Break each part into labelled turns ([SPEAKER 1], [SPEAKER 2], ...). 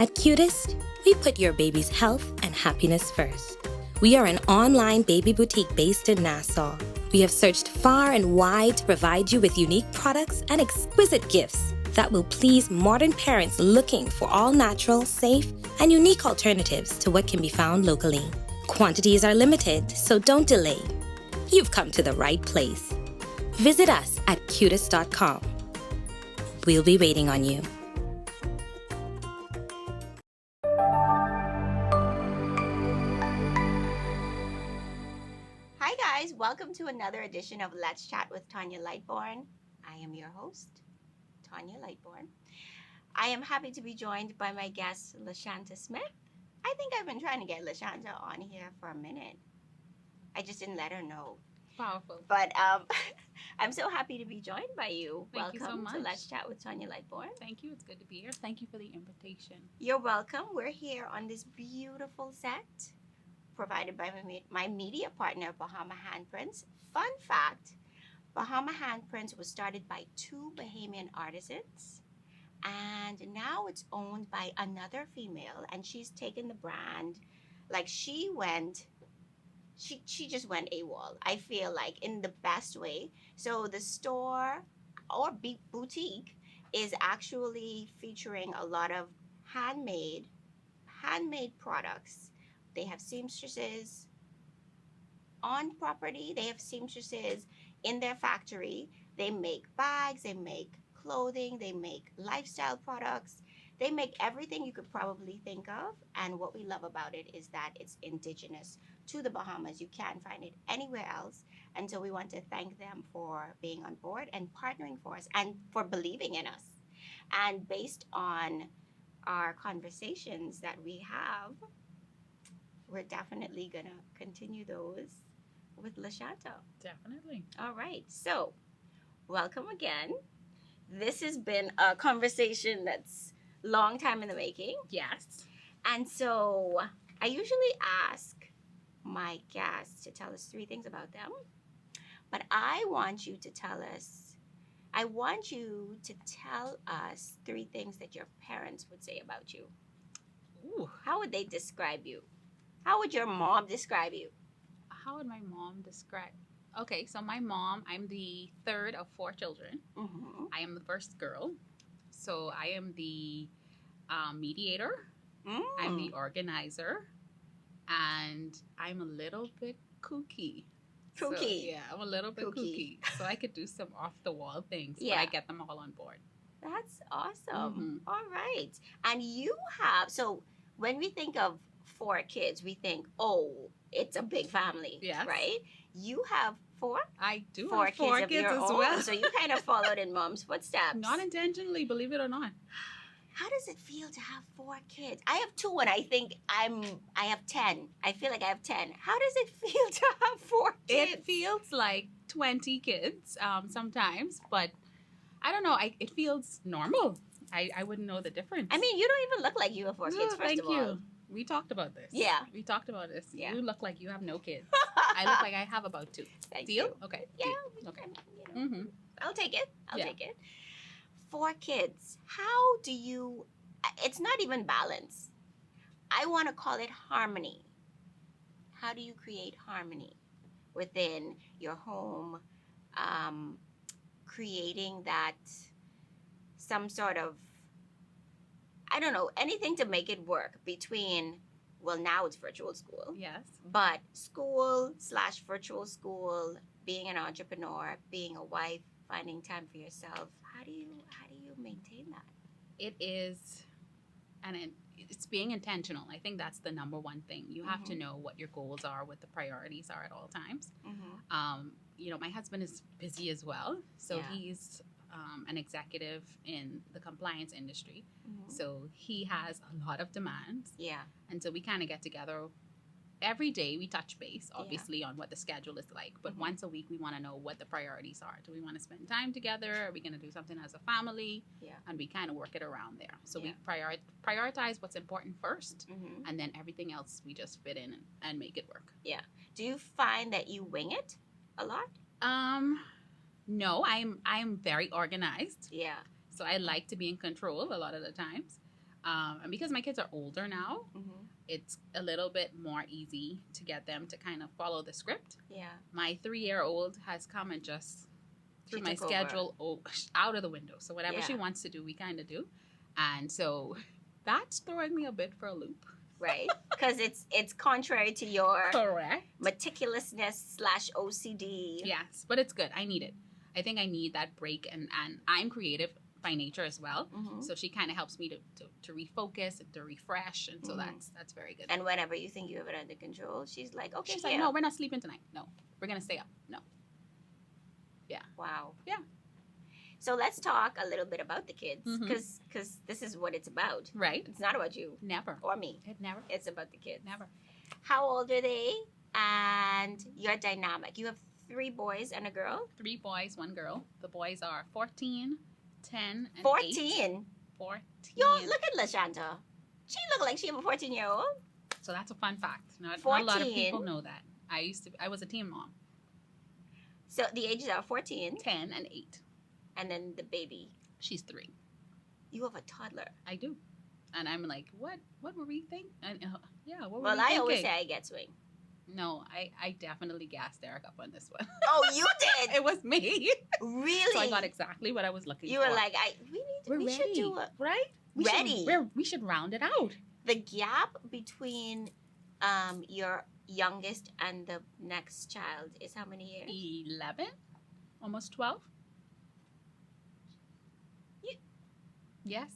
[SPEAKER 1] At Cutest, we put your baby's health and happiness first. We are an online baby boutique based in Nassau. We have searched far and wide to provide you with unique products and exquisite gifts that will please modern parents looking for all natural, safe, and unique alternatives to what can be found locally. Quantities are limited, so don't delay. You've come to the right place. Visit us at cutest.com. We'll be waiting on you.
[SPEAKER 2] Hi guys, welcome to another edition of Let's Chat with Tonya Lightbourne. I am your host, Tonya Lightbourne. I am happy to be joined by my guest, Lashanta Smith. I think I've been trying to get Lashanta on here for a minute. I just didn't let her know.
[SPEAKER 3] Powerful.
[SPEAKER 2] But I'm so happy to be joined by you.
[SPEAKER 3] Thank you so
[SPEAKER 2] Welcome
[SPEAKER 3] much.
[SPEAKER 2] to Let's Chat with Tonya Lightbourne.
[SPEAKER 3] Thank you. It's good to be here. Thank you for the invitation.
[SPEAKER 2] You're welcome. We're here on this beautiful set provided by my media partner, Bahama Handprints. Fun fact, Bahama Handprints was started by two Bahamian artisans, and now it's owned by another female, and she's taken the brand, like she just went AWOL, I feel like, in the best way. So the store or boutique is actually featuring a lot of handmade products. They have seamstresses on property. They have seamstresses in their factory. They make bags, they make clothing, they make lifestyle products. They make everything you could probably think of. And what we love about it is that it's indigenous to the Bahamas. You can't find it anywhere else. And so we want to thank them for being on board and partnering for us and for believing in us. And based on our conversations that we have, we're definitely going to continue those with Lashanta.
[SPEAKER 3] Definitely.
[SPEAKER 2] All right. So, welcome again. This has been a conversation that's long time in the making.
[SPEAKER 3] Yes.
[SPEAKER 2] And so, I usually ask my guests to tell us three things about them. But I want you to tell us three things that your parents would say about you.
[SPEAKER 3] Ooh.
[SPEAKER 2] How would they describe you? How would your mom describe you?
[SPEAKER 3] How would my mom describe? Okay, so my mom, I'm the third of four children.
[SPEAKER 2] Mm-hmm.
[SPEAKER 3] I am the first girl. So I am the mediator. I'm the organizer. And I'm a little bit kooky.
[SPEAKER 2] Kooky.
[SPEAKER 3] So, yeah, I'm a little bit kooky. So I could do some off-the-wall things,
[SPEAKER 2] Yeah.
[SPEAKER 3] but I get them all on board.
[SPEAKER 2] That's awesome.
[SPEAKER 3] Mhm.
[SPEAKER 2] All right. And you have, so when we think of four kids, we think, oh, it's a big family,
[SPEAKER 3] Yes.
[SPEAKER 2] right? You have four?
[SPEAKER 3] I do
[SPEAKER 2] Four
[SPEAKER 3] have four
[SPEAKER 2] kids of your
[SPEAKER 3] as
[SPEAKER 2] own.
[SPEAKER 3] well.
[SPEAKER 2] So you kind of followed in mom's footsteps.
[SPEAKER 3] Not intentionally, believe it or not.
[SPEAKER 2] How does it feel to have four kids? I have two, and I think I have 10. I feel like I have 10. How does it feel to have four kids?
[SPEAKER 3] It feels like 20 kids sometimes, but I don't know. It feels normal. I wouldn't know the difference.
[SPEAKER 2] I mean, you don't even look like you have four kids, first
[SPEAKER 3] Thank
[SPEAKER 2] of all.
[SPEAKER 3] you. We talked about this.
[SPEAKER 2] Yeah.
[SPEAKER 3] We talked about this.
[SPEAKER 2] Yeah.
[SPEAKER 3] You look like you have no kids. I look like I have about two.
[SPEAKER 2] Thank
[SPEAKER 3] Deal?
[SPEAKER 2] you.
[SPEAKER 3] Okay.
[SPEAKER 2] Yeah.
[SPEAKER 3] Deal. Okay.
[SPEAKER 2] You know,
[SPEAKER 3] Mm-hmm.
[SPEAKER 2] I'll take it. I'll
[SPEAKER 3] Yeah.
[SPEAKER 2] take it. Four kids. How do you, it's not even balance. I want to call it harmony. How do you create harmony within your home? Creating that some sort of, I don't know, anything to make it work between, well, now it's virtual school.
[SPEAKER 3] Yes.
[SPEAKER 2] But school/virtual school, being an entrepreneur, being a wife, finding time for yourself. How do you maintain that?
[SPEAKER 3] It is, and it's being intentional. I think that's the number one thing. You have to know what your goals are, what the priorities are at all times. My husband is busy as well. So
[SPEAKER 2] Yeah.
[SPEAKER 3] he's an executive in the compliance industry. So he has a lot of demands.
[SPEAKER 2] Yeah.
[SPEAKER 3] And so we kind of get together every day. We touch base, obviously, on what the schedule is like. But once a week, we want to know what the priorities are. Do we want to spend time together? Are we going to do something as a family?
[SPEAKER 2] Yeah.
[SPEAKER 3] And we kind of work it around there. So
[SPEAKER 2] Yeah.
[SPEAKER 3] we prioritize what's important first.
[SPEAKER 2] Mm-hmm.
[SPEAKER 3] And then everything else, we just fit in and make it work.
[SPEAKER 2] Do you find that you wing it a lot?
[SPEAKER 3] No, I'm very organized.
[SPEAKER 2] Yeah.
[SPEAKER 3] So I like to be in control a lot of the times. And because my kids are older now,
[SPEAKER 2] Mm-hmm.
[SPEAKER 3] it's a little bit more easy to get them to kind of follow the script.
[SPEAKER 2] Yeah.
[SPEAKER 3] My 3-year-old has come and just threw
[SPEAKER 2] She
[SPEAKER 3] my
[SPEAKER 2] took over.
[SPEAKER 3] schedule out of the window. So whatever
[SPEAKER 2] Yeah.
[SPEAKER 3] she wants to do, we kind of do. And so that's throwing me a bit for a loop.
[SPEAKER 2] Right? Because it's contrary to your
[SPEAKER 3] Correct.
[SPEAKER 2] meticulousness / OCD.
[SPEAKER 3] Yes, but it's good. I need it. I think I need that break, and I'm creative by nature as well.
[SPEAKER 2] Mm-hmm.
[SPEAKER 3] So she kind of helps me to refocus and to refresh, and so
[SPEAKER 2] Mhm.
[SPEAKER 3] that's very good.
[SPEAKER 2] And whenever you think you have it under control, she's like, okay,
[SPEAKER 3] She's
[SPEAKER 2] here.
[SPEAKER 3] like, no, we're not sleeping tonight. No, we're gonna stay up. No.
[SPEAKER 2] Wow.
[SPEAKER 3] Yeah.
[SPEAKER 2] So let's talk a little bit about the kids,
[SPEAKER 3] Mhm.
[SPEAKER 2] because this is what it's about.
[SPEAKER 3] Right?
[SPEAKER 2] It's not about you
[SPEAKER 3] Never.
[SPEAKER 2] or me.
[SPEAKER 3] It never.
[SPEAKER 2] It's about the kids.
[SPEAKER 3] Never.
[SPEAKER 2] How old are they? And your dynamic. You have 3 boys and a girl.
[SPEAKER 3] 3 boys, 1 girl. The boys are 14, 10, and
[SPEAKER 2] 14.
[SPEAKER 3] 8. 14.
[SPEAKER 2] Yo, look at Lashanta. She look like she have a 14-year-old.
[SPEAKER 3] So that's a fun fact. Not a lot of
[SPEAKER 2] 14.
[SPEAKER 3] people know that. I was a teen mom.
[SPEAKER 2] So the ages are 14,
[SPEAKER 3] 10 and 8.
[SPEAKER 2] and then the baby.
[SPEAKER 3] She's 3.
[SPEAKER 2] You have a toddler.
[SPEAKER 3] I do. And I'm like, what were we thinking? And, yeah, what were
[SPEAKER 2] Well,
[SPEAKER 3] we
[SPEAKER 2] I
[SPEAKER 3] thinking?
[SPEAKER 2] always say I get swing.
[SPEAKER 3] No, I definitely gassed Derek up on this one.
[SPEAKER 2] Oh, you did?
[SPEAKER 3] It was me.
[SPEAKER 2] Really?
[SPEAKER 3] So I got exactly what I was looking
[SPEAKER 2] You
[SPEAKER 3] for.
[SPEAKER 2] were like, we should do a
[SPEAKER 3] right?
[SPEAKER 2] Ready.
[SPEAKER 3] We should round it out.
[SPEAKER 2] the gap between your youngest and the next child is how many years?
[SPEAKER 3] 11? Almost 12? Yes.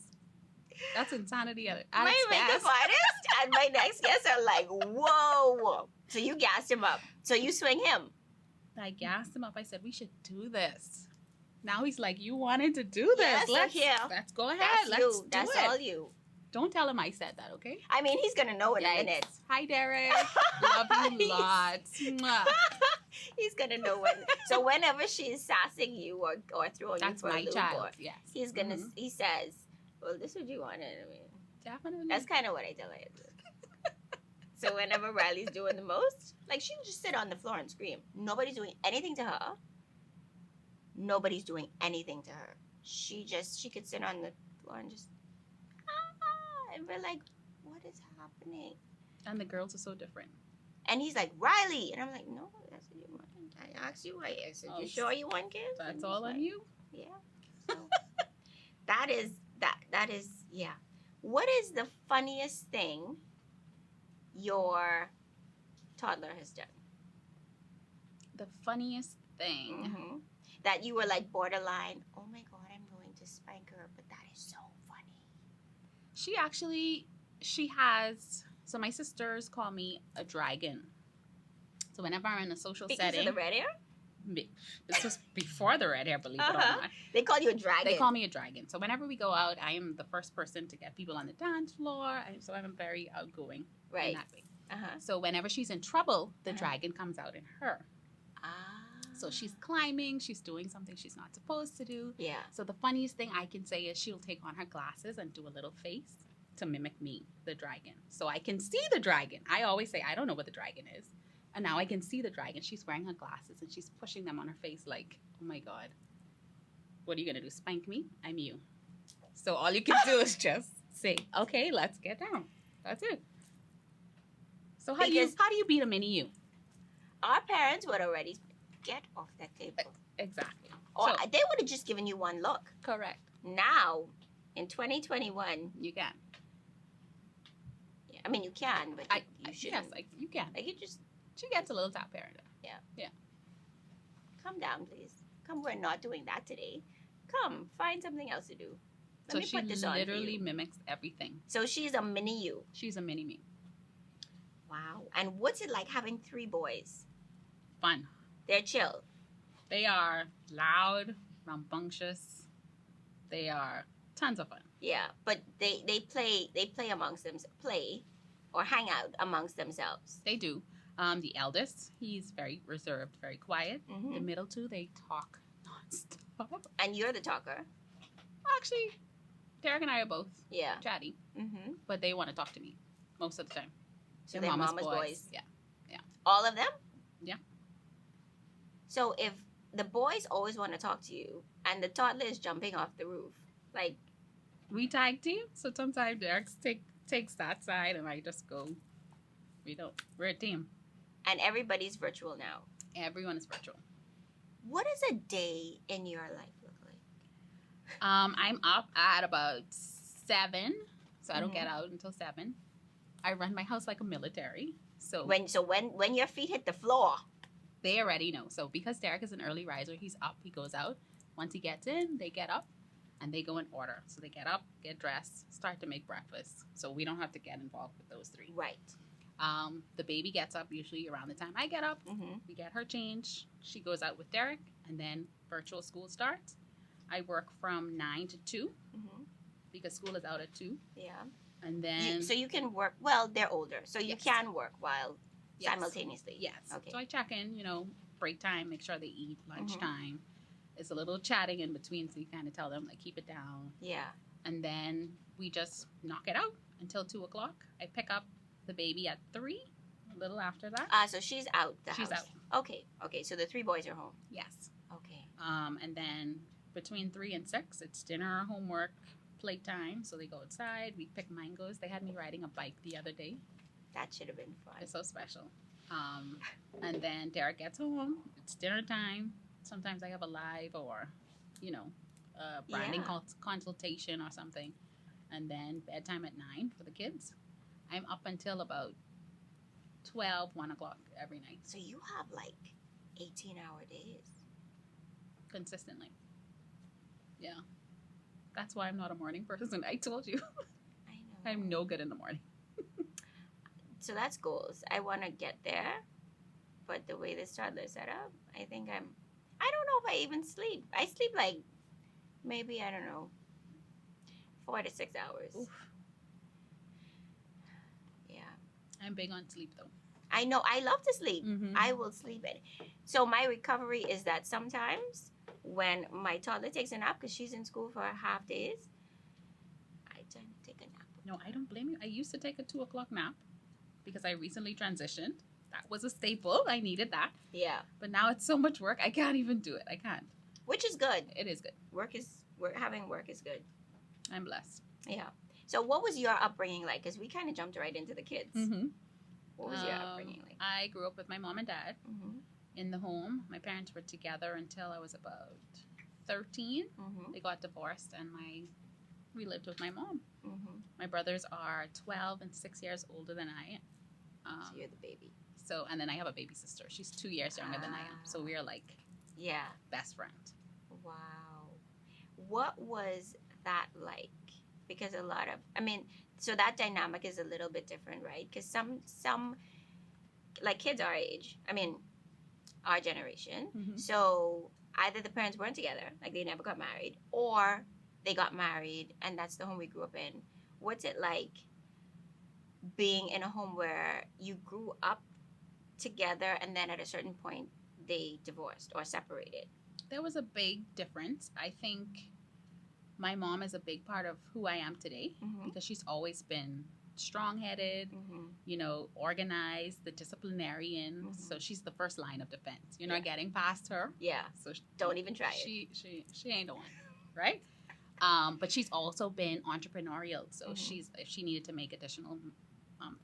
[SPEAKER 3] That's insanity at its
[SPEAKER 2] My makeup
[SPEAKER 3] best.
[SPEAKER 2] artist and my next guest are like, whoa. So you gassed him up. So you swing him.
[SPEAKER 3] I gassed him up. I said, we should do this. Now he's like, you wanted to do this.
[SPEAKER 2] Yes,
[SPEAKER 3] let's
[SPEAKER 2] yeah.
[SPEAKER 3] let's go ahead.
[SPEAKER 2] That's
[SPEAKER 3] let's
[SPEAKER 2] you.
[SPEAKER 3] do
[SPEAKER 2] That's
[SPEAKER 3] it.
[SPEAKER 2] all you.
[SPEAKER 3] Don't tell him I said that, okay?
[SPEAKER 2] I mean, he's going to know in a
[SPEAKER 3] Yikes.
[SPEAKER 2] minute.
[SPEAKER 3] Hi, Derek. Love you lots. Mwah.
[SPEAKER 2] He's going to know when. So whenever she's sassing you or throwing
[SPEAKER 3] That's
[SPEAKER 2] you for a
[SPEAKER 3] my
[SPEAKER 2] loop,
[SPEAKER 3] child.
[SPEAKER 2] or
[SPEAKER 3] Yes.
[SPEAKER 2] he's going to,
[SPEAKER 3] Mhm.
[SPEAKER 2] he says, well, this is what you wanted. I mean,
[SPEAKER 3] Definitely.
[SPEAKER 2] that's kind of what I tell her. So whenever Riley's doing the most, like she'll just sit on the floor and scream. Nobody's doing anything to her. Nobody's doing anything to her. She could sit on the floor and just, and we're like, what is happening?
[SPEAKER 3] And the girls are so different.
[SPEAKER 2] And he's like, Riley. And I'm like, no, that's what you want. I asked you. I said,
[SPEAKER 3] Oh,
[SPEAKER 2] you sure you want kids? And
[SPEAKER 3] That's
[SPEAKER 2] he's
[SPEAKER 3] all
[SPEAKER 2] like,
[SPEAKER 3] on you.
[SPEAKER 2] Yeah. So that is, yeah. What is the funniest thing your toddler has done?
[SPEAKER 3] The funniest thing.
[SPEAKER 2] Mhm. That you were like borderline, oh my God, I'm going to spank her, but that is so funny.
[SPEAKER 3] She has, so my sisters call me a dragon. So whenever I'm in a social
[SPEAKER 2] Because
[SPEAKER 3] setting.
[SPEAKER 2] of the red hair?
[SPEAKER 3] This was before the red hair, believe it or
[SPEAKER 2] Uh-huh.
[SPEAKER 3] not.
[SPEAKER 2] They call you a dragon.
[SPEAKER 3] They call me a dragon. So whenever we go out, I am the first person to get people on the dance floor. So I'm very outgoing in
[SPEAKER 2] Right.
[SPEAKER 3] that way.
[SPEAKER 2] Uh-huh.
[SPEAKER 3] So whenever she's in trouble, the
[SPEAKER 2] Uh-huh.
[SPEAKER 3] dragon comes out in her.
[SPEAKER 2] Ah.
[SPEAKER 3] So she's climbing, she's doing something she's not supposed to do.
[SPEAKER 2] Yeah.
[SPEAKER 3] So the funniest thing I can say is she'll take on her glasses and do a little face to mimic me, the dragon. So I can see the dragon. I always say, I don't know what the dragon is. And now I can see the dragon. She's wearing her glasses and she's pushing them on her face like, oh my God, what are you going to do? Spank me? I'm you. So all you can do is just say, okay, let's get down. That's it. So how do you beat a mini you?
[SPEAKER 2] Our parents would already get off that table.
[SPEAKER 3] Exactly.
[SPEAKER 2] Or
[SPEAKER 3] So-
[SPEAKER 2] they would have just given you one look.
[SPEAKER 3] Correct.
[SPEAKER 2] Now, in 2021,
[SPEAKER 3] You can.
[SPEAKER 2] I mean, you can, but you shouldn't.
[SPEAKER 3] Yes, like you can.
[SPEAKER 2] Like, you just
[SPEAKER 3] She gets a little tap parent.
[SPEAKER 2] come down, please. Come, we're not doing that today. Come, find something else to do. Let
[SPEAKER 3] So
[SPEAKER 2] me
[SPEAKER 3] she
[SPEAKER 2] put this on for
[SPEAKER 3] literally
[SPEAKER 2] you.
[SPEAKER 3] mimics everything.
[SPEAKER 2] So she's a mini you.
[SPEAKER 3] She's a mini me.
[SPEAKER 2] Wow. And what's it like having 3 boys?
[SPEAKER 3] Fun.
[SPEAKER 2] They're chill.
[SPEAKER 3] They are loud, rambunctious. They are tons of fun.
[SPEAKER 2] Yeah, but they play amongst them, or hang out amongst themselves.
[SPEAKER 3] They do. The eldest, he's very reserved, very quiet. The
[SPEAKER 2] Mm-hmm.
[SPEAKER 3] middle 2, they talk nonstop.
[SPEAKER 2] And you're the talker.
[SPEAKER 3] Actually, Derek and I are both
[SPEAKER 2] Yeah.
[SPEAKER 3] chatty,
[SPEAKER 2] Mm-hmm.
[SPEAKER 3] but they want to talk to me most of the time.
[SPEAKER 2] So they're mama's boys.
[SPEAKER 3] Yeah.
[SPEAKER 2] All of them?
[SPEAKER 3] Yeah.
[SPEAKER 2] So if the boys always want to talk to you and the toddler is jumping off the roof, like,
[SPEAKER 3] we tag team. So sometimes Derek takes that side, and I just go. We're a team.
[SPEAKER 2] And everybody's virtual now.
[SPEAKER 3] Everyone is virtual.
[SPEAKER 2] What does a day in your life look like?
[SPEAKER 3] I'm up at about 7, so I don't
[SPEAKER 2] Mhm.
[SPEAKER 3] get out until 7. I run my house like a military, so
[SPEAKER 2] When your feet hit the floor.
[SPEAKER 3] they already know. So because Derek is an early riser, he's up, he goes out. Once he gets in, they get up, and they go in order. So they get up, get dressed, start to make breakfast. So we don't have to get involved with those 3.
[SPEAKER 2] Right.
[SPEAKER 3] The baby gets up usually around the time I get up.
[SPEAKER 2] Mm-hmm.
[SPEAKER 3] We get her changed. She goes out with Derek, and then virtual school starts. I work from 9 to 2
[SPEAKER 2] Mm-hmm.
[SPEAKER 3] because school is out at 2.
[SPEAKER 2] Yeah.
[SPEAKER 3] And then
[SPEAKER 2] So you can work. Well, they're older, so you
[SPEAKER 3] Yes.
[SPEAKER 2] can work while
[SPEAKER 3] Yes.
[SPEAKER 2] simultaneously.
[SPEAKER 3] Yes.
[SPEAKER 2] Okay.
[SPEAKER 3] So I check in, break time, make sure they eat, lunchtime. It's a little chatting in between, so you kind of tell them, like, keep it down.
[SPEAKER 2] Yeah.
[SPEAKER 3] And then we just knock it out until 2 o'clock. I pick up the baby at 3, a little after that.
[SPEAKER 2] So she's out.
[SPEAKER 3] She's
[SPEAKER 2] house.
[SPEAKER 3] out.
[SPEAKER 2] Okay. Okay. So the 3 boys are home.
[SPEAKER 3] Yes.
[SPEAKER 2] Okay.
[SPEAKER 3] And then between 3 and 6, it's dinner, homework, playtime. So they go outside. We pick mangoes. They had me riding a bike the other day.
[SPEAKER 2] That should have been fun.
[SPEAKER 3] It's so special. And then Derek gets home. It's dinner time. Sometimes I have a live or, branding
[SPEAKER 2] Yeah.
[SPEAKER 3] consultation or something. And then bedtime at 9 for the kids. I'm up until about 12, 1 o'clock every night
[SPEAKER 2] So you have like 18-hour days.
[SPEAKER 3] consistently. Yeah. That's why I'm not a morning person. I told you.
[SPEAKER 2] I know.
[SPEAKER 3] I'm no good in the morning.
[SPEAKER 2] So that's goals. I want to get there, but the way this toddler set up, I think I don't know if I even sleep. I sleep like maybe, I don't know, 4 to 6 hours.
[SPEAKER 3] Oof.
[SPEAKER 2] Yeah.
[SPEAKER 3] I'm big on sleep though.
[SPEAKER 2] I know. I love to sleep.
[SPEAKER 3] Mhm.
[SPEAKER 2] I will sleep it. So my recovery is that sometimes when my toddler takes a nap, because she's in school for half days, I tend to take a nap.
[SPEAKER 3] No, I don't blame you. I used to take a 2 o'clock nap because I recently transitioned. That was a staple. I needed that.
[SPEAKER 2] Yeah.
[SPEAKER 3] But now it's so much work. I can't even do it. I can't.
[SPEAKER 2] Which is good.
[SPEAKER 3] It is good.
[SPEAKER 2] Having work is good.
[SPEAKER 3] I'm blessed.
[SPEAKER 2] Yeah. So what was your upbringing like? Because we kind of jumped right into the kids.
[SPEAKER 3] Mm-hmm.
[SPEAKER 2] What was your upbringing like?
[SPEAKER 3] I grew up with my mom and dad
[SPEAKER 2] Mm-hmm.
[SPEAKER 3] in the home. My parents were together until I was about 13.
[SPEAKER 2] Mm-hmm.
[SPEAKER 3] They got divorced, and we lived with my mom.
[SPEAKER 2] Mm-hmm.
[SPEAKER 3] My brothers are 12 and 6 years older than I am.
[SPEAKER 2] So you're the baby.
[SPEAKER 3] And then I have a baby sister. She's 2 years younger than I am. So we are like
[SPEAKER 2] Yeah.
[SPEAKER 3] best friends.
[SPEAKER 2] Wow. What was that like? Because so that dynamic is a little bit different, right? Because some like kids our age, our generation,
[SPEAKER 3] Mhm.
[SPEAKER 2] so either the parents weren't together, like they never got married, or they got married and that's the home we grew up in. What's it like being in a home where you grew up together and then at a certain point they divorced or separated?
[SPEAKER 3] There was a big difference. I think my mom is a big part of who I am today
[SPEAKER 2] Mm-hmm.
[SPEAKER 3] because she's always been strong-headed,
[SPEAKER 2] Mm-hmm.
[SPEAKER 3] organized, the disciplinarian.
[SPEAKER 2] Mhm.
[SPEAKER 3] So she's the first line of defense. You're
[SPEAKER 2] Yeah.
[SPEAKER 3] not getting past her.
[SPEAKER 2] Yeah.
[SPEAKER 3] So
[SPEAKER 2] Don't even try it.
[SPEAKER 3] She ain't the one, right? But she's also been entrepreneurial. So
[SPEAKER 2] Mhm.
[SPEAKER 3] if she needed to make additional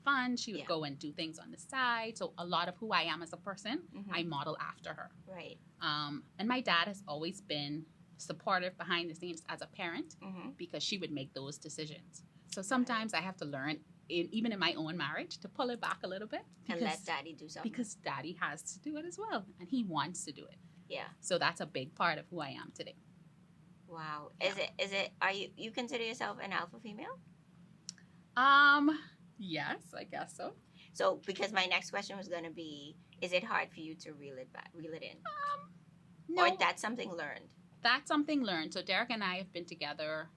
[SPEAKER 3] funds, she would
[SPEAKER 2] Yeah.
[SPEAKER 3] go and do things on the side. So a lot of who I am as a person,
[SPEAKER 2] Mhm.
[SPEAKER 3] I model after her.
[SPEAKER 2] Right.
[SPEAKER 3] And my dad has always been supportive behind the scenes as a parent
[SPEAKER 2] Mm-hmm.
[SPEAKER 3] because she would make those decisions. So sometimes I have to learn, even in my own marriage, to pull it back a little bit
[SPEAKER 2] And let daddy do something.
[SPEAKER 3] because daddy has to do it as well, and he wants to do it.
[SPEAKER 2] Yeah.
[SPEAKER 3] So that's a big part of who I am today.
[SPEAKER 2] Wow. Is it are you consider yourself an alpha female?
[SPEAKER 3] Yes, I guess so.
[SPEAKER 2] So because my next question was gonna be, is it hard for you to reel it in?
[SPEAKER 3] No,
[SPEAKER 2] Or that's something learned?
[SPEAKER 3] that's something learned. So Derek and I have been together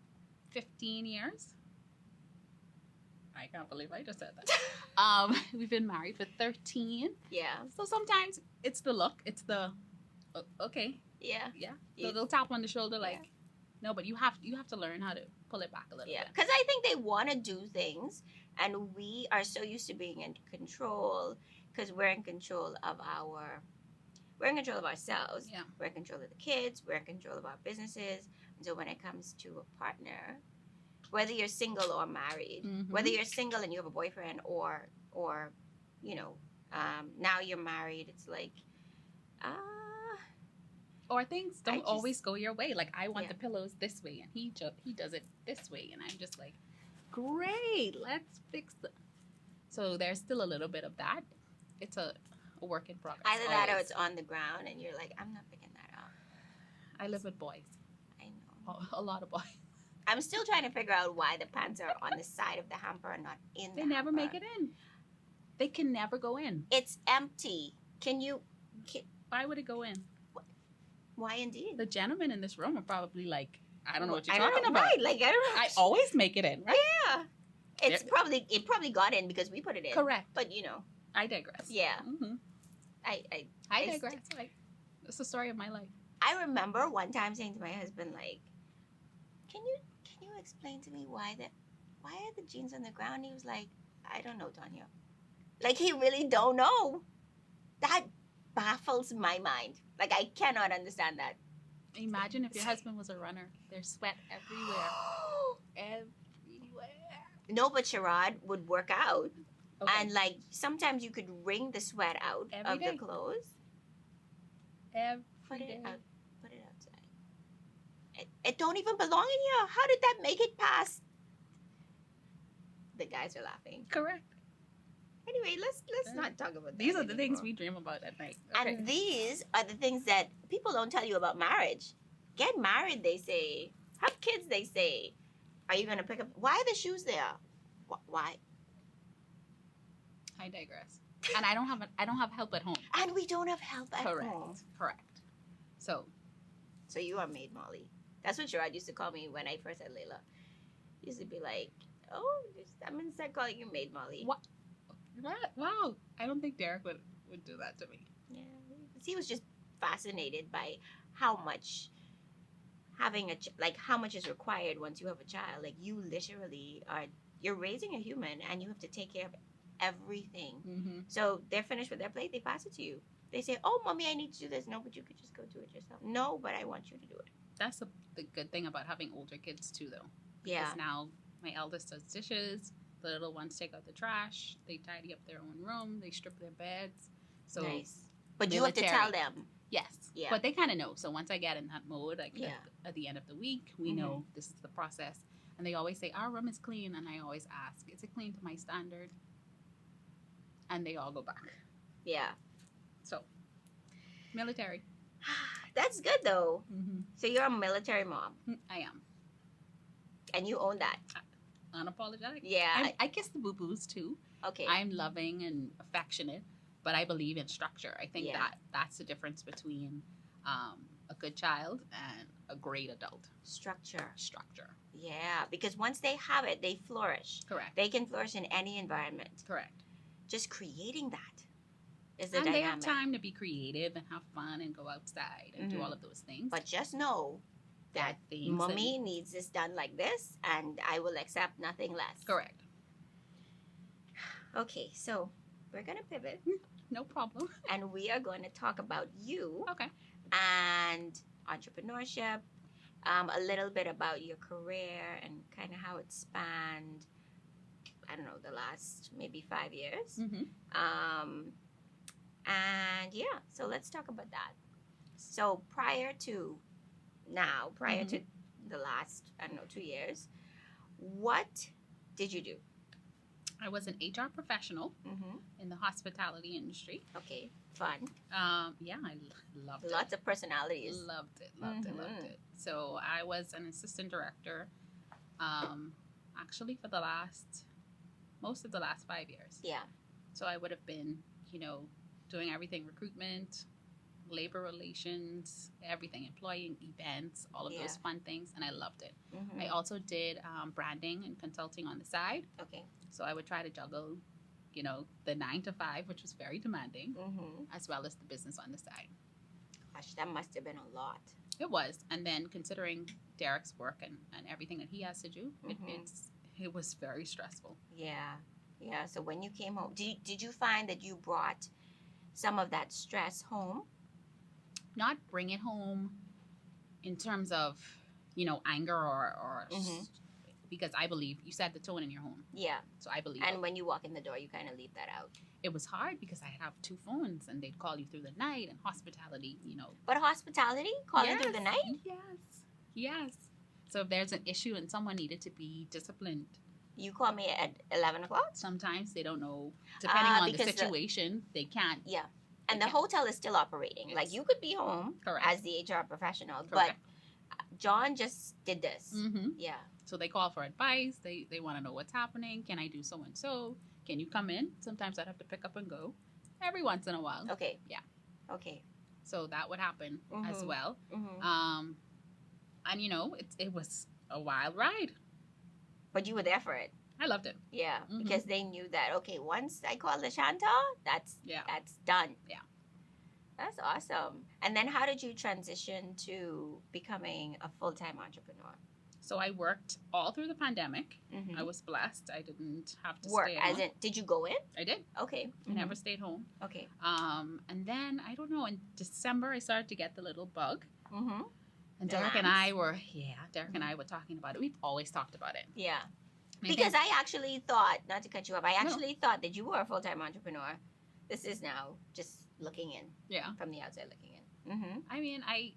[SPEAKER 3] 15 years. I can't believe I just said that. We've been married for 13.
[SPEAKER 2] Yeah.
[SPEAKER 3] So sometimes it's the look. It's the, okay,
[SPEAKER 2] Yeah.
[SPEAKER 3] yeah.
[SPEAKER 2] You-
[SPEAKER 3] The little tap on the shoulder, like,
[SPEAKER 2] Yeah.
[SPEAKER 3] no, but you have to learn how to pull it back a little
[SPEAKER 2] Yeah.
[SPEAKER 3] bit.
[SPEAKER 2] Because I think they want to do things, and we are so used to being in control because we're in control of ourselves.
[SPEAKER 3] Yeah.
[SPEAKER 2] We're in control of the kids. We're in control of our businesses. And so when it comes to a partner, whether you're single or married,
[SPEAKER 3] Mhm.
[SPEAKER 2] whether you're single and you have a boyfriend or you know, now you're married. It's like,
[SPEAKER 3] Or things
[SPEAKER 2] I
[SPEAKER 3] don't
[SPEAKER 2] just-
[SPEAKER 3] always go your way. Like I want
[SPEAKER 2] Yeah.
[SPEAKER 3] the pillows this way, and he does it this way, and I'm just like, great, let's fix it. So there's still a little bit of that. It's a work in progress.
[SPEAKER 2] either that or
[SPEAKER 3] always.
[SPEAKER 2] it's on the ground and you're like, I'm not picking that up.
[SPEAKER 3] I live with boys,
[SPEAKER 2] I know.
[SPEAKER 3] a lot of boys.
[SPEAKER 2] I'm still trying to figure out why the pants are on the side of the hamper and not in the
[SPEAKER 3] They never
[SPEAKER 2] hamper.
[SPEAKER 3] make it in. They can never go in.
[SPEAKER 2] It's empty.
[SPEAKER 3] Why would it go in?
[SPEAKER 2] Why indeed?
[SPEAKER 3] The gentlemen in this room are probably like, I don't know what you're
[SPEAKER 2] I don't
[SPEAKER 3] talking
[SPEAKER 2] know.
[SPEAKER 3] about.
[SPEAKER 2] Right, like I don't know.
[SPEAKER 3] I always make it in, right?
[SPEAKER 2] Yeah. It probably got in because we put it in.
[SPEAKER 3] Correct.
[SPEAKER 2] But you know,
[SPEAKER 3] I digress.
[SPEAKER 2] yeah.
[SPEAKER 3] hmm
[SPEAKER 2] I
[SPEAKER 3] I
[SPEAKER 2] It's-
[SPEAKER 3] digress. Like, it's the story of my life.
[SPEAKER 2] I remember one time saying to my husband, like, can you explain to me why are the jeans on the ground? He was like, I don't know, Tonya. Like he really don't know. That baffles my mind. Like I cannot understand that.
[SPEAKER 3] Imagine if your husband was a runner. There's sweat everywhere. Everywhere.
[SPEAKER 2] No, but Sherrod would work out.
[SPEAKER 3] Okay.
[SPEAKER 2] And like sometimes you could wring the sweat out
[SPEAKER 3] Every
[SPEAKER 2] of
[SPEAKER 3] day.
[SPEAKER 2] the clothes.
[SPEAKER 3] Every
[SPEAKER 2] Put it
[SPEAKER 3] day.
[SPEAKER 2] out. Put it outside. It don't even belong in here. How did that make it past? The guys are laughing.
[SPEAKER 3] Correct.
[SPEAKER 2] Anyway, let's not talk about that.
[SPEAKER 3] These are the things
[SPEAKER 2] anymore.
[SPEAKER 3] we dream about at night. Okay.
[SPEAKER 2] And these are the things that people don't tell you about marriage. Get married, they say. Have kids, they say. Are you gonna pick up? Why are the shoes there? Why?
[SPEAKER 3] I digress. And I don't have help at home.
[SPEAKER 2] And we don't have help at
[SPEAKER 3] Correct.
[SPEAKER 2] home.
[SPEAKER 3] Correct. So
[SPEAKER 2] So you are maid Molly. That's what Sherrod used to call me when I first had Layla. He used to be like, "Oh, I'm gonna start calling you maid Molly."
[SPEAKER 3] What? Wow. I don't think Derek would do that to me.
[SPEAKER 2] Yeah, he was just fascinated by how much having how much is required once you have a child. Like you literally you're raising a human and you have to take care of everything.
[SPEAKER 3] Mm-hmm.
[SPEAKER 2] So they're finished with their plate, they pass it to you. They say, "Oh, mommy, I need to do this." No, but you could just go do it yourself. No, but I want you to do it.
[SPEAKER 3] That's the good thing about having older kids too, though.
[SPEAKER 2] Yeah.
[SPEAKER 3] Because now my eldest does dishes. The little ones take out the trash. They tidy up their own room. They strip their beds. So
[SPEAKER 2] Nice. But you have to
[SPEAKER 3] military.
[SPEAKER 2] tell them.
[SPEAKER 3] yes,
[SPEAKER 2] Yeah.
[SPEAKER 3] but they kind of know. So once I get in that mode, like
[SPEAKER 2] Yeah.
[SPEAKER 3] at the end of the week, we know this is the process. And they always say our room is clean, and I always ask, is it clean to my standard? And they all go back.
[SPEAKER 2] Yeah.
[SPEAKER 3] So military.
[SPEAKER 2] That's good though.
[SPEAKER 3] Mm-hmm.
[SPEAKER 2] So you're a military mom
[SPEAKER 3] I am
[SPEAKER 2] and you own that.
[SPEAKER 3] unapologetic.
[SPEAKER 2] Yeah.
[SPEAKER 3] I kiss the boo boos too.
[SPEAKER 2] Okay.
[SPEAKER 3] I'm loving and affectionate, but I believe in structure. I think
[SPEAKER 2] Yeah.
[SPEAKER 3] that's the difference between a good child and a great adult.
[SPEAKER 2] Structure.
[SPEAKER 3] Structure.
[SPEAKER 2] Yeah. Because once they have it, they flourish.
[SPEAKER 3] Correct.
[SPEAKER 2] They can flourish in any environment.
[SPEAKER 3] Correct.
[SPEAKER 2] Just creating that is the
[SPEAKER 3] And
[SPEAKER 2] dynamic.
[SPEAKER 3] they have time to be creative and have fun and go outside and do
[SPEAKER 2] Mhm.
[SPEAKER 3] all of those things.
[SPEAKER 2] But just know
[SPEAKER 3] There are
[SPEAKER 2] that
[SPEAKER 3] things
[SPEAKER 2] mommy needs this done like this, and I will accept nothing less.
[SPEAKER 3] Correct.
[SPEAKER 2] Okay, so we're gonna pivot,
[SPEAKER 3] No problem.
[SPEAKER 2] and we are going to talk about you
[SPEAKER 3] Okay.
[SPEAKER 2] and entrepreneurship, a little bit about your career and kind of how it spanned. I don't know, the last maybe 5 years.
[SPEAKER 3] Mm-hmm.
[SPEAKER 2] And yeah, so let's talk about that. So prior to the last, I don't know, 2 years, what did you do?
[SPEAKER 3] I was an HR professional
[SPEAKER 2] Mm-hmm.
[SPEAKER 3] in the hospitality industry.
[SPEAKER 2] Okay, fun.
[SPEAKER 3] Yeah, I loved it.
[SPEAKER 2] Lots of personalities.
[SPEAKER 3] Loved it, loved it, loved
[SPEAKER 2] Mhm.
[SPEAKER 3] it. So I was an assistant director, actually for most of the last 5 years.
[SPEAKER 2] Yeah.
[SPEAKER 3] So I would have been, doing everything, recruitment, labor relations, everything, employee events, all of
[SPEAKER 2] Yeah.
[SPEAKER 3] those fun things, and I loved it.
[SPEAKER 2] Mm-hmm.
[SPEAKER 3] I also did branding and consulting on the side.
[SPEAKER 2] Okay.
[SPEAKER 3] So I would try to juggle, the 9 to 5, which was very demanding,
[SPEAKER 2] Mm-hmm.
[SPEAKER 3] as well as the business on the side.
[SPEAKER 2] Gosh, that must have been a lot.
[SPEAKER 3] It was. And then considering Derek's work and everything that he has to do,
[SPEAKER 2] Mhm.
[SPEAKER 3] it was very stressful.
[SPEAKER 2] Yeah. Yeah. So when you came home, did you find that you brought some of that stress home?
[SPEAKER 3] Not bring it home in terms of, anger or
[SPEAKER 2] Mhm.
[SPEAKER 3] because I believe you set the tone in your home.
[SPEAKER 2] Yeah.
[SPEAKER 3] So I believe
[SPEAKER 2] And when you walk in the door, you kind of leave that out.
[SPEAKER 3] it was hard because I have 2 phones and they'd call you through the night, and hospitality,
[SPEAKER 2] But hospitality, calling through the night?
[SPEAKER 3] Yes. So if there's an issue and someone needed to be disciplined,
[SPEAKER 2] You call me at 11 o'clock?
[SPEAKER 3] sometimes they don't know, depending on the
[SPEAKER 2] because
[SPEAKER 3] situation, they can't.
[SPEAKER 2] Yeah. And
[SPEAKER 3] They
[SPEAKER 2] the
[SPEAKER 3] can't.
[SPEAKER 2] hotel is still operating. Like,
[SPEAKER 3] It's-
[SPEAKER 2] you could be home
[SPEAKER 3] Correct.
[SPEAKER 2] as the HR professional,
[SPEAKER 3] Correct.
[SPEAKER 2] but John just did this.
[SPEAKER 3] Mm-hmm.
[SPEAKER 2] Yeah.
[SPEAKER 3] So they call for advice. They want to know what's happening. Can I do so and so? Can you come in? Sometimes I'd have to pick up and go every once in a while.
[SPEAKER 2] Okay.
[SPEAKER 3] Yeah.
[SPEAKER 2] Okay.
[SPEAKER 3] So that would happen as
[SPEAKER 2] Mhm.
[SPEAKER 3] well.
[SPEAKER 2] Mm-hmm.
[SPEAKER 3] And it was a wild ride.
[SPEAKER 2] But you were there for it.
[SPEAKER 3] I loved it.
[SPEAKER 2] Yeah.
[SPEAKER 3] Mhm.
[SPEAKER 2] Because they knew that, okay, once I call Lashanta, that's
[SPEAKER 3] Yeah.
[SPEAKER 2] done.
[SPEAKER 3] Yeah.
[SPEAKER 2] That's awesome. And then how did you transition to becoming a full-time entrepreneur?
[SPEAKER 3] So I worked all through the pandemic.
[SPEAKER 2] Mhm.
[SPEAKER 3] I was blessed. I didn't have to
[SPEAKER 2] Work,
[SPEAKER 3] stay
[SPEAKER 2] as
[SPEAKER 3] home.
[SPEAKER 2] in, did you go in?
[SPEAKER 3] I did.
[SPEAKER 2] Okay.
[SPEAKER 3] I never stayed home.
[SPEAKER 2] Okay.
[SPEAKER 3] And then I don't know. In December, I started to get the little bug.
[SPEAKER 2] Mm-hmm.
[SPEAKER 3] And
[SPEAKER 2] The
[SPEAKER 3] Derek and
[SPEAKER 2] lamps?
[SPEAKER 3] I were, Derek and I were talking about it. We've always talked about it.
[SPEAKER 2] Yeah.
[SPEAKER 3] I mean,
[SPEAKER 2] Because I actually thought, not to cut you off, I actually thought that you were a full-time entrepreneur. This is now just looking in,
[SPEAKER 3] yeah.
[SPEAKER 2] from the outside looking in. Mm-hmm.
[SPEAKER 3] I mean, I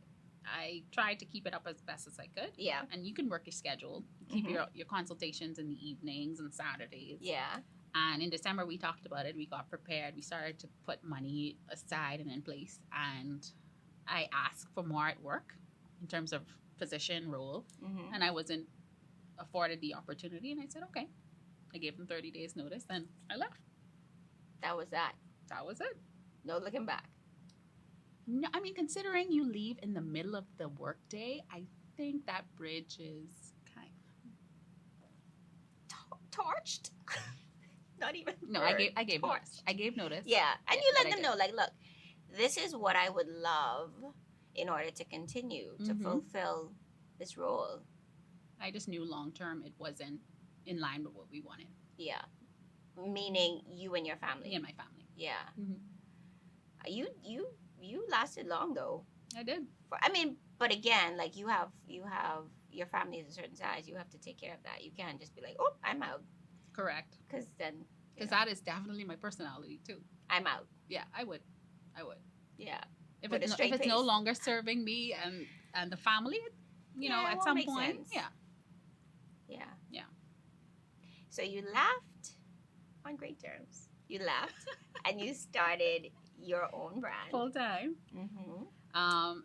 [SPEAKER 3] tried to keep it up as best as I could.
[SPEAKER 2] Yeah.
[SPEAKER 3] And you can work your schedule. Keep
[SPEAKER 2] Mhm.
[SPEAKER 3] your consultations in the evenings and Saturdays.
[SPEAKER 2] Yeah.
[SPEAKER 3] And in December, we talked about it. We got prepared. We started to put money aside and in place. And I asked for more at work in terms of position, role.
[SPEAKER 2] Mm-hmm.
[SPEAKER 3] And I wasn't afforded the opportunity. And I said, okay. I gave them 30 days notice and I left.
[SPEAKER 2] That was that.
[SPEAKER 3] That was it.
[SPEAKER 2] No looking back.
[SPEAKER 3] No, I mean, considering you leave in the middle of the workday, I think that bridge is kind
[SPEAKER 2] Torched? Not even.
[SPEAKER 3] No,
[SPEAKER 2] burned.
[SPEAKER 3] I gave
[SPEAKER 2] Torched.
[SPEAKER 3] notice. I gave notice.
[SPEAKER 2] Yeah. And
[SPEAKER 3] Yeah,
[SPEAKER 2] you
[SPEAKER 3] but
[SPEAKER 2] let
[SPEAKER 3] I
[SPEAKER 2] them
[SPEAKER 3] did.
[SPEAKER 2] know, like, look, this is what I would love in order to continue to
[SPEAKER 3] Mhm.
[SPEAKER 2] fulfill this role.
[SPEAKER 3] I just knew long term it wasn't in line with what we wanted.
[SPEAKER 2] Yeah. Meaning you and your family.
[SPEAKER 3] Me and my family.
[SPEAKER 2] Yeah.
[SPEAKER 3] Mhm.
[SPEAKER 2] You lasted long though.
[SPEAKER 3] I did.
[SPEAKER 2] But again, like you have your family is a certain size. You have to take care of that. You can't just be like, oh, I'm out,
[SPEAKER 3] Correct.
[SPEAKER 2] because then
[SPEAKER 3] Because that is definitely my personality too.
[SPEAKER 2] I'm out.
[SPEAKER 3] Yeah, I would.
[SPEAKER 2] Yeah.
[SPEAKER 3] If
[SPEAKER 2] With a
[SPEAKER 3] it's,
[SPEAKER 2] straight
[SPEAKER 3] if it's no
[SPEAKER 2] face.
[SPEAKER 3] longer serving me and the family,
[SPEAKER 2] Yeah, it
[SPEAKER 3] at
[SPEAKER 2] won't
[SPEAKER 3] some
[SPEAKER 2] make
[SPEAKER 3] point,
[SPEAKER 2] sense.
[SPEAKER 3] yeah.
[SPEAKER 2] Yeah.
[SPEAKER 3] Yeah.
[SPEAKER 2] So you left on great terms. You left and you started your own brand.
[SPEAKER 3] Full time.
[SPEAKER 2] Mm-hmm.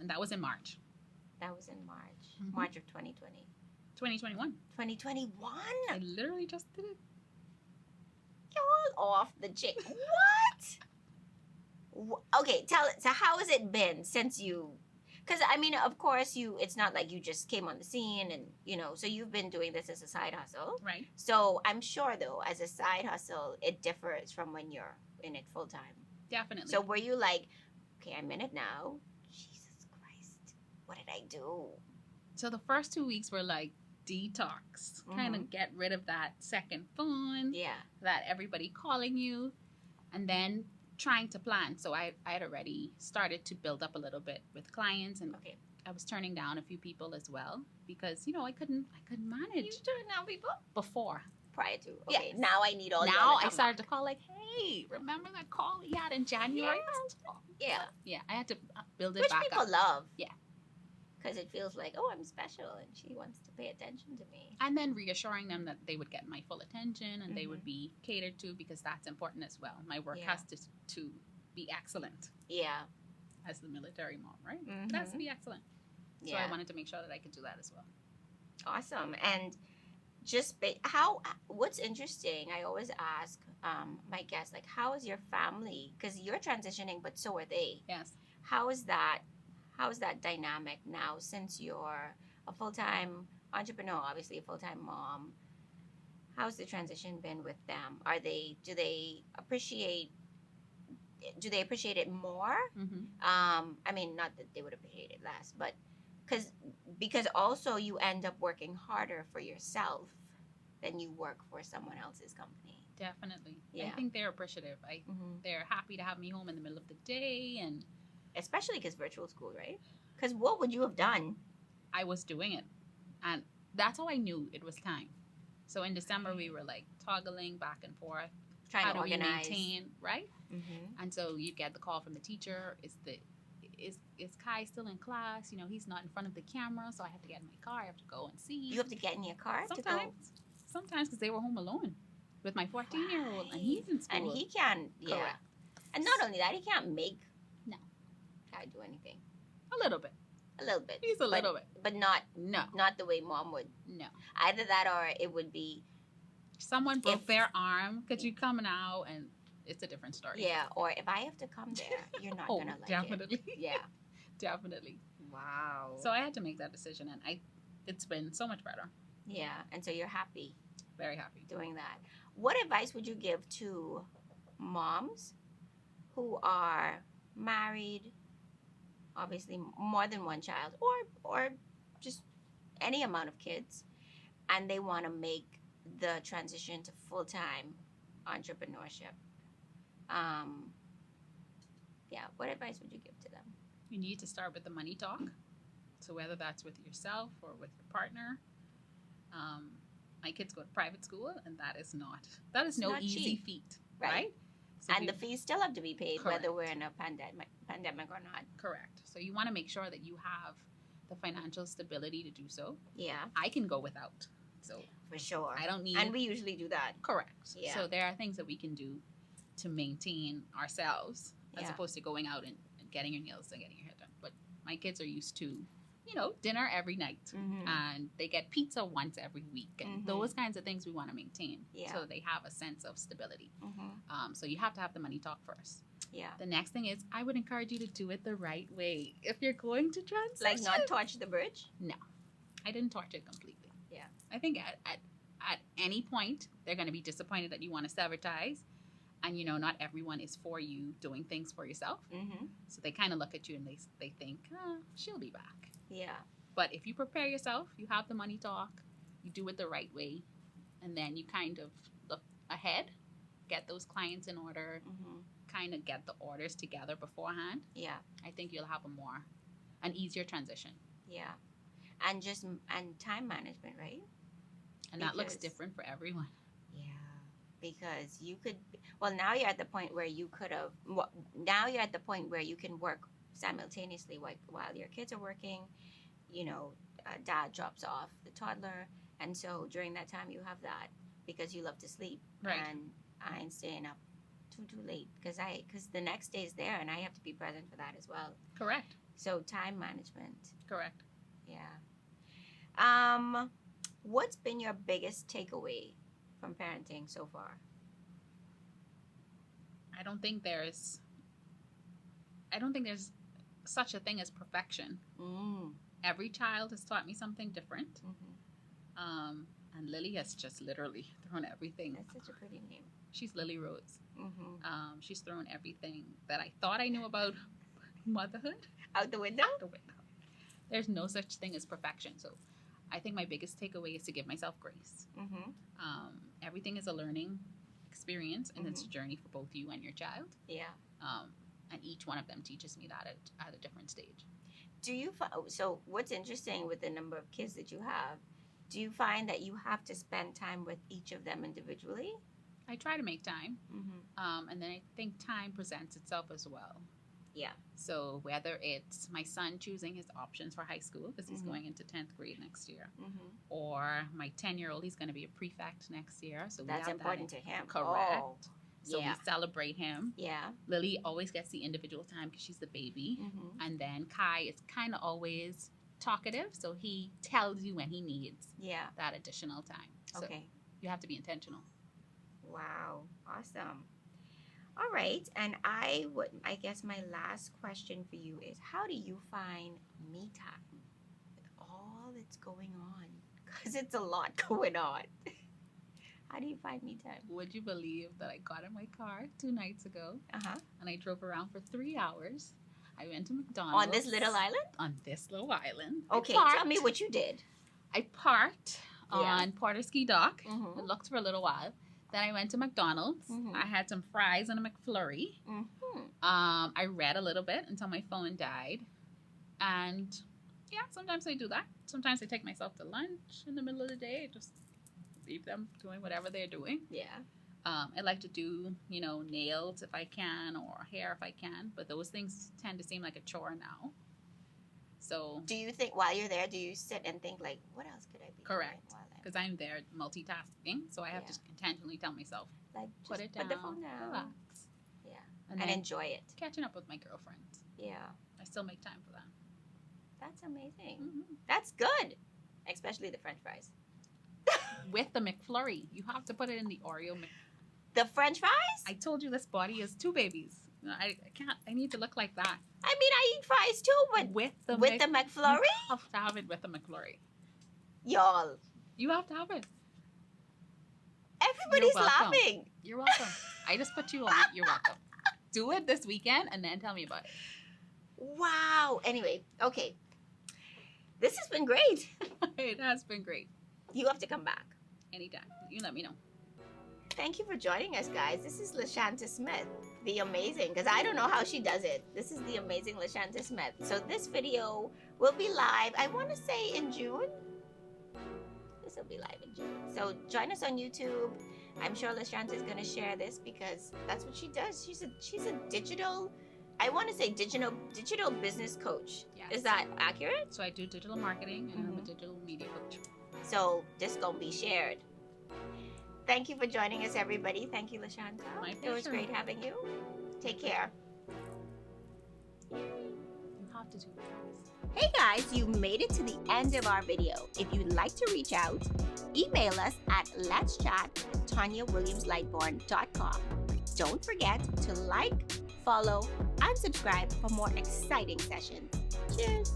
[SPEAKER 3] And that was in March
[SPEAKER 2] That was in March.
[SPEAKER 3] Mhm.
[SPEAKER 2] March of 2020.
[SPEAKER 3] 2021.
[SPEAKER 2] 2021.
[SPEAKER 3] I literally just did it.
[SPEAKER 2] All off the chain. What? Okay, tell it. So how has it been since you? Because I mean, of course, it's not like you just came on the scene and so you've been doing this as a side hustle.
[SPEAKER 3] Right.
[SPEAKER 2] So I'm sure though, as a side hustle, it differs from when you're in it full time.
[SPEAKER 3] Definitely.
[SPEAKER 2] So were you like, okay, I'm in it now. Jesus Christ, what did I do?
[SPEAKER 3] So the first 2 weeks were like detox, kind of get rid of that second phone,
[SPEAKER 2] Yeah.
[SPEAKER 3] that everybody calling you, and then trying to plan. So I had already started to build up a little bit with clients, and
[SPEAKER 2] Okay.
[SPEAKER 3] I was turning down a few people as well because I couldn't manage
[SPEAKER 2] You turn down people
[SPEAKER 3] before.
[SPEAKER 2] prior to. Okay.
[SPEAKER 3] Yes.
[SPEAKER 2] Now I need all. the
[SPEAKER 3] Now
[SPEAKER 2] other
[SPEAKER 3] I started to call like, hey, remember that call we had in January?
[SPEAKER 2] Yeah.
[SPEAKER 3] Yeah, I had to build it
[SPEAKER 2] Which
[SPEAKER 3] back
[SPEAKER 2] people
[SPEAKER 3] up.
[SPEAKER 2] love.
[SPEAKER 3] Yeah.
[SPEAKER 2] Because it feels like, oh, I'm special and she wants to pay attention to me.
[SPEAKER 3] And then reassuring them that they would get my full attention and they
[SPEAKER 2] Mhm.
[SPEAKER 3] would be catered to, because that's important as well. My work
[SPEAKER 2] Yeah.
[SPEAKER 3] has to be excellent
[SPEAKER 2] Yeah.
[SPEAKER 3] as the military mom, right? It has to be excellent. So
[SPEAKER 2] Yeah.
[SPEAKER 3] I wanted to make sure that I could do that as well.
[SPEAKER 2] Awesome. And just what's interesting, I always ask my guests, like, how is your family? Because you're transitioning, but so are they.
[SPEAKER 3] Yes.
[SPEAKER 2] How is that dynamic now, since you're a full-time entrepreneur, obviously a full-time mom? How's the transition been with them? Do they appreciate it more?
[SPEAKER 3] Mm-hmm.
[SPEAKER 2] I mean, not that they would appreciate it less, but because also you end up working harder for yourself than you work for someone else's company.
[SPEAKER 3] Definitely.
[SPEAKER 2] Yeah.
[SPEAKER 3] I think they're appreciative. They're happy to have me home in the middle of the day, and
[SPEAKER 2] Especially because virtual school, right? Because what would you have done?
[SPEAKER 3] I was doing it. And that's how I knew it was time. So in December, we were like toggling back and forth.
[SPEAKER 2] Trying
[SPEAKER 3] How
[SPEAKER 2] to
[SPEAKER 3] do we
[SPEAKER 2] organize.
[SPEAKER 3] maintain, right?
[SPEAKER 2] Mm-hmm.
[SPEAKER 3] And so you get the call from the teacher. Is Kai still in class? You know, he's not in front of the camera, so I have to get in my car. I have to go and see.
[SPEAKER 2] You have to get in your car to go.
[SPEAKER 3] Sometimes because they were home alone with my 14-year-old, and he's in school.
[SPEAKER 2] And he can, yeah.
[SPEAKER 3] Correct.
[SPEAKER 2] And not only that, he can't make.
[SPEAKER 3] No.
[SPEAKER 2] Can't do anything.
[SPEAKER 3] A little bit.
[SPEAKER 2] A little bit.
[SPEAKER 3] He's a little bit.
[SPEAKER 2] But not
[SPEAKER 3] No.
[SPEAKER 2] not the way mom would.
[SPEAKER 3] No.
[SPEAKER 2] Either that or it would be.
[SPEAKER 3] Someone broke their arm. Could you come now? And it's a different story.
[SPEAKER 2] Yeah, or if I have to come there, you're not going to like
[SPEAKER 3] definitely.
[SPEAKER 2] it. Yeah.
[SPEAKER 3] Definitely.
[SPEAKER 2] Wow.
[SPEAKER 3] So I had to make that decision, and it's been so much better.
[SPEAKER 2] Yeah, and so you're happy
[SPEAKER 3] Very happy.
[SPEAKER 2] doing that. What advice would you give to moms who are married, obviously more than one child, or just any amount of kids, and they want to make the transition to full-time entrepreneurship? Yeah, what advice would you give to them?
[SPEAKER 3] You need to start with the money talk. So whether that's with yourself or with your partner. My kids go to private school, and that is no
[SPEAKER 2] not
[SPEAKER 3] easy
[SPEAKER 2] cheap.
[SPEAKER 3] feat,
[SPEAKER 2] Right.
[SPEAKER 3] right? So
[SPEAKER 2] And the fees still have to be paid,
[SPEAKER 3] Correct.
[SPEAKER 2] whether we're in a pandemic or not.
[SPEAKER 3] correct. So you want to make sure that you have the financial stability to do so.
[SPEAKER 2] Yeah,
[SPEAKER 3] I can go without, so
[SPEAKER 2] for sure.
[SPEAKER 3] I don't need.
[SPEAKER 2] And we usually do that.
[SPEAKER 3] correct.
[SPEAKER 2] Yeah.
[SPEAKER 3] So there are things that we can do to maintain ourselves as
[SPEAKER 2] Yeah.
[SPEAKER 3] opposed to going out and getting your nails and getting your hair done. But my kids are used to, dinner every night.
[SPEAKER 2] Mm-hmm.
[SPEAKER 3] And they get pizza once every week, and
[SPEAKER 2] Mhm.
[SPEAKER 3] those kinds of things we want to maintain,
[SPEAKER 2] Yeah.
[SPEAKER 3] so they have a sense of stability.
[SPEAKER 2] Mm-hmm.
[SPEAKER 3] So you have to have the money talk first.
[SPEAKER 2] Yeah.
[SPEAKER 3] The next thing is, I would encourage you to do it the right way. If you're going to transition,
[SPEAKER 2] Like not torch the bridge?
[SPEAKER 3] I didn't torch it completely.
[SPEAKER 2] Yeah.
[SPEAKER 3] I think at any point they're going to be disappointed that you want to sever ties, and not everyone is for you doing things for yourself.
[SPEAKER 2] Mm-hmm.
[SPEAKER 3] So they kind of look at you and they think, she'll be back.
[SPEAKER 2] Yeah.
[SPEAKER 3] But if you prepare yourself, you have the money talk, you do it the right way, and then you kind of look ahead, get those clients in order,
[SPEAKER 2] Mm-hmm.
[SPEAKER 3] kind of get the orders together beforehand,
[SPEAKER 2] Yeah.
[SPEAKER 3] I think you'll have an easier transition.
[SPEAKER 2] Yeah. And time management, right?
[SPEAKER 3] And that looks
[SPEAKER 2] Because-
[SPEAKER 3] different for everyone.
[SPEAKER 2] Yeah. Because you could, now you're at the point where you could have, now you're at the point where you can work simultaneously while your kids are working. Dad drops off the toddler, and so during that time you have that because you love to sleep.
[SPEAKER 3] Right.
[SPEAKER 2] And I ain't staying up too late because the next day is there and I have to be present for that as well.
[SPEAKER 3] Correct.
[SPEAKER 2] So time management.
[SPEAKER 3] Correct.
[SPEAKER 2] Yeah. What's been your biggest takeaway from parenting so far?
[SPEAKER 3] I don't think there's such a thing as perfection. Every child has taught me something different.
[SPEAKER 2] Mm-hmm.
[SPEAKER 3] And Lily has just literally thrown everything.
[SPEAKER 2] That's such a pretty name.
[SPEAKER 3] She's Lily Rose.
[SPEAKER 2] Mm-hmm.
[SPEAKER 3] She's thrown everything that I thought I knew about motherhood
[SPEAKER 2] Out the window?
[SPEAKER 3] out the window. There's no such thing as perfection. So I think my biggest takeaway is to give myself grace.
[SPEAKER 2] Mm-hmm.
[SPEAKER 3] Everything is a learning experience, and it's a journey for both you and your child.
[SPEAKER 2] Yeah.
[SPEAKER 3] And each one of them teaches me that at a different stage.
[SPEAKER 2] So what's interesting with the number of kids that you have, do you find that you have to spend time with each of them individually?
[SPEAKER 3] I try to make time,
[SPEAKER 2] Mm-hmm.
[SPEAKER 3] and then I think time presents itself as well.
[SPEAKER 2] Yeah.
[SPEAKER 3] So whether it's my son choosing his options for high school because he's
[SPEAKER 2] Mhm.
[SPEAKER 3] going into 10th grade next year,
[SPEAKER 2] Mm-hmm.
[SPEAKER 3] or my 10-year-old, he's going to be a prefect next year. So
[SPEAKER 2] That's
[SPEAKER 3] we have
[SPEAKER 2] important
[SPEAKER 3] that.
[SPEAKER 2] to him.
[SPEAKER 3] Correct.
[SPEAKER 2] Oh,
[SPEAKER 3] So
[SPEAKER 2] yeah.
[SPEAKER 3] we celebrate him.
[SPEAKER 2] Yeah.
[SPEAKER 3] Lily always gets the individual time because she's the baby.
[SPEAKER 2] Mm-hmm.
[SPEAKER 3] And then Kai is kind of always talkative, so he tells you when he needs
[SPEAKER 2] Yeah.
[SPEAKER 3] that additional time. So
[SPEAKER 2] Okay.
[SPEAKER 3] you have to be intentional.
[SPEAKER 2] Wow. Awesome. All right. And I guess my last question for you is, how do you find me time with all that's going on? Because it's a lot going on. How do you find me time?
[SPEAKER 3] Would you believe that I got in my car 2 nights ago
[SPEAKER 2] Uh-huh.
[SPEAKER 3] and I drove around for 3 hours? I went to McDonald's.
[SPEAKER 2] On this little island?
[SPEAKER 3] On this little island.
[SPEAKER 2] Okay.
[SPEAKER 3] I
[SPEAKER 2] Tell me what you did.
[SPEAKER 3] I parked
[SPEAKER 2] Yeah.
[SPEAKER 3] on Porterski Dock.
[SPEAKER 2] Mm-hmm.
[SPEAKER 3] I looked for a little while. Then I went to McDonald's.
[SPEAKER 2] Mhm.
[SPEAKER 3] I had some fries and a McFlurry.
[SPEAKER 2] Mm-hmm.
[SPEAKER 3] I read a little bit until my phone died. And yeah, sometimes I do that. Sometimes I take myself to lunch in the middle of the day. Just leave them doing whatever they're doing.
[SPEAKER 2] Yeah.
[SPEAKER 3] I like to do, nails if I can, or hair if I can, but those things tend to seem like a chore now. So
[SPEAKER 2] Do you think while you're there, do you sit and think like, what else could I be
[SPEAKER 3] correct,
[SPEAKER 2] doing while I'm
[SPEAKER 3] because I'm there multitasking, so I have to intentionally tell myself,
[SPEAKER 2] like
[SPEAKER 3] put
[SPEAKER 2] just
[SPEAKER 3] it down,
[SPEAKER 2] put the phone down.
[SPEAKER 3] relax,
[SPEAKER 2] Yeah.
[SPEAKER 3] and
[SPEAKER 2] And
[SPEAKER 3] then
[SPEAKER 2] enjoy it.
[SPEAKER 3] catching up with my girlfriends.
[SPEAKER 2] Yeah.
[SPEAKER 3] I still make time for that.
[SPEAKER 2] That's amazing.
[SPEAKER 3] Mm-hmm.
[SPEAKER 2] That's good. Especially the French fries.
[SPEAKER 3] With the McFlurry, you have to put it in the Oreo.
[SPEAKER 2] The French fries?
[SPEAKER 3] I told you this body is 2 babies. I can't. I need to look like that.
[SPEAKER 2] I mean, I eat fries too, but
[SPEAKER 3] with the
[SPEAKER 2] McFlurry?
[SPEAKER 3] You have to have it with the McFlurry.
[SPEAKER 2] Y'all.
[SPEAKER 3] You have to have it.
[SPEAKER 2] Everybody's
[SPEAKER 3] You're welcome.
[SPEAKER 2] laughing.
[SPEAKER 3] You're welcome. I just put you on it. You're welcome. Do it this weekend and then tell me about it.
[SPEAKER 2] Wow. Anyway, okay. This has been great.
[SPEAKER 3] It has been great.
[SPEAKER 2] You have to come back.
[SPEAKER 3] Anytime. You let me know.
[SPEAKER 2] Thank you for joining us, guys. This is Lashanta Smith, the amazing, because I don't know how she does it. This is the amazing Lashanta Smith. So this video will be live, I want to say in June. This will be live in June. So join us on YouTube. I'm sure Lashanta is going to share this because that's what she does. She's a digital, I want to say digital business coach.
[SPEAKER 3] Yes.
[SPEAKER 2] Is that accurate?
[SPEAKER 3] So I do digital marketing and I'm a digital media coach.
[SPEAKER 2] So this going to be shared. Thank you for joining us, everybody. Thank you, Lashanta.
[SPEAKER 3] My
[SPEAKER 2] It was
[SPEAKER 3] pleasure.
[SPEAKER 2] great having you. Take care.
[SPEAKER 3] You have to do this.
[SPEAKER 2] Hey guys, you made it to the end of our video. If you'd like to reach out, email us at letschat@TonyaWilliamsLightbourne.com. Don't forget to like, follow, and subscribe for more exciting sessions. Cheers.